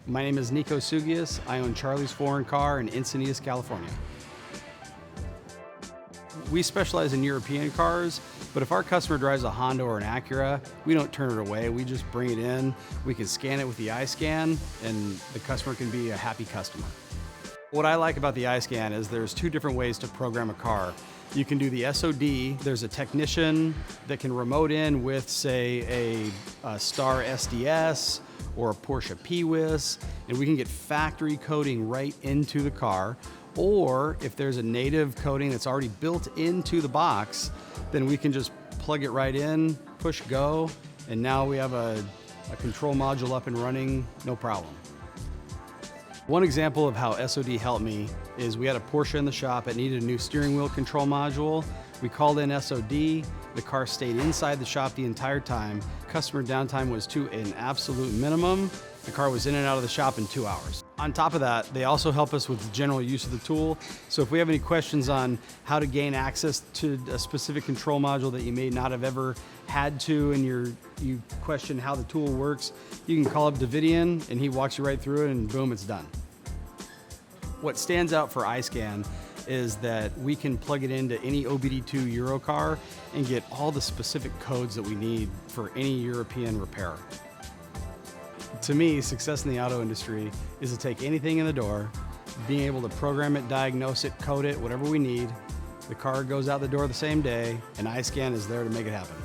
My name is Nico Sugias. I own Charlie's Foreign Car in Encinitas, California. We specialize in European cars, but if our customer drives a Honda or an Acura, we don't turn it away. We just bring it in. We can scan it with the iScan, and the customer can be a happy customer. What I like about the iScan is there's two different ways to program a car. You can do the SOD. There's a technician that can remote in with, say, a Star SDS or a Porsche P-Wiz, and we can get factory coding right into the car. Or if there's a native coding that's already built into the box, then we can just plug it right in, push go, and now we have a control module up and running, no problem. One example of how SOD helped me is we had a Porsche in the shop that needed a new steering wheel control module. We called in SOD, the car stayed inside the shop the entire time. Customer downtime was to an absolute minimum. The car was in and out of the shop in 2 hours. On top of that, they also help us with the general use of the tool. So if we have any questions on how to gain access to a specific control module that you may not have ever had to, and you question how the tool works, you can call up Davidian and he walks you right through it, and boom, it's done. What stands out for iScan is that we can plug it into any OBD2 Euro car and get all the specific codes that we need for any European repair. To me, success in the auto industry is to take anything in the door, being able to program it, diagnose it, code it, whatever we need. The car goes out the door the same day, and iScan is there to make it happen.